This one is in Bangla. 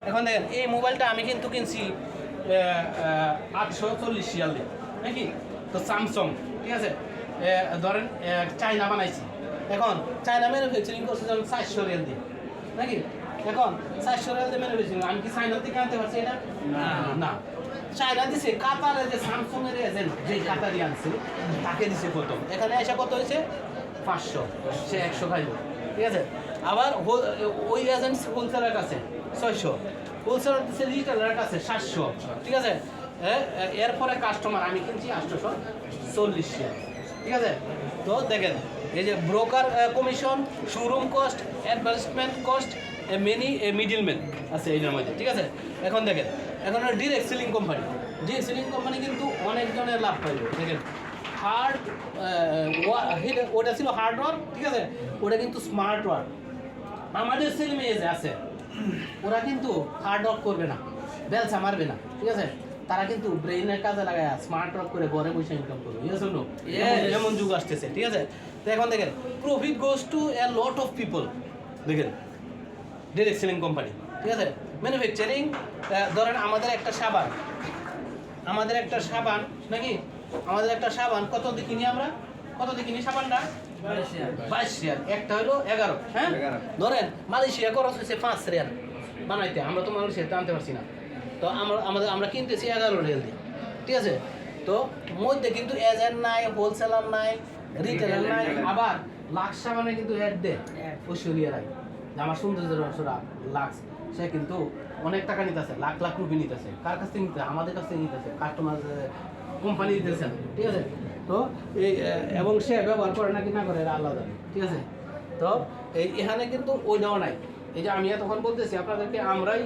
এখন দেখেন এই মোবাইলটা আমি কিন্তু কিনছি 840 রিয়াল দিয়ে নাকি, তো স্যামসং, ঠিক আছে, ধরেন চায়না বানাইছি, এখন চায়না ম্যানুফ্যাকচারিং করছে যেমন 400 রিয়াল দিয়ে নাকি, এখন 400 রিয়াল দিয়ে ম্যানুফ্যাকচারিং, আমি কি চায়না থেকে আনতে পারছি এটা? না, চায়না দিছে কাতারের যে স্যামসং এর এজেন্ট, যে কাতারি আনছে তাকে দিছে প্রথম, এখানে এসে কত হয়েছে 500, সে 100 খাইল, ঠিক আছে। আবার ওই এজেন্ট হোলসেলের কাছে 600, হোলসেলার দিচ্ছে রিটেলারের কাছে 700, ঠিক আছে। এরপরে কাস্টমার আমি কিনছি 840 রিয়াল, ঠিক আছে। তো দেখেন এই যে broker commission, showroom cost, advertisement cost, many middleman আছে এইটার মধ্যে, ঠিক আছে। এখন দেখেন, এখন direct selling company, direct selling company কিন্তু অনেকজনের লাভ পাইল। দেখেন হার্ড ওটা ছিল হার্ড ওয়ার্ক, ঠিক আছে, ওটা কিন্তু স্মার্ট ওয়ার্ক। আমাদের ছেলে মেয়ে যে আছে ওরা কিন্তু হার্ড ওয়ার্ক করবে না, বেলসা মারবে না, ঠিক আছে, তারা কিন্তু ব্রেইনের কাজে লাগায় স্মার্ট ওয়ার্ক করে ঘরে বসে ইনকাম করবে, ইয়েস অর নো? এমন যুগ আসতেছে, ঠিক আছে। তো এখন দেখেন profit goes to A lot of people. দেখেন ডিরেক্ট সেলিং কোম্পানি, ঠিক আছে। ম্যানুফ্যাকচারিং, ধরেন আমাদের একটা সাবান নাকি, আমাদের একটা সাবান কত দিয়ে কিনি আমরা, কত দিয়ে কিনি সাবানটা? 22 রিয়াল, একটা হলো 11, হ্যাঁ, ধরেন মালয়েশিয়া খরচ হয়েছে 5 রিয়াল বানাইতে, আমরা তো মালয়েশিয়াতে আনতে পারছি না, তো আমরা কিনতেছি 11 রিয়াল দিয়ে, ঠিক আছে। তো মধ্যে কিন্তু এজেন্ট নাই, হোলসেলার নাই, রিটেলার নাই, আবার লাক্স সাবানে কিন্তু অ্যাড দেয় ঐশ্বরিয়া রায়, আমার সৌন্দর্যের রসরা লাক্স, সে কিন্তু অনেক টাকা নিতেছে, লাখ লাখ রুপি নিতেছে, কার কাছ থেকে নিতে? আমাদের কাছ থেকে নিতেছে, কাস্টমার কোম্পানি দিতেছে, ঠিক আছে। তো এই এবং সে ব্যবহার করে নাকি না করে এটা আলাদা, ঠিক আছে। তো এখানে কিন্তু ওইটাও নাই, এই যে আমি এতক্ষণ বলতেছি আপনাদেরকে, আমরাই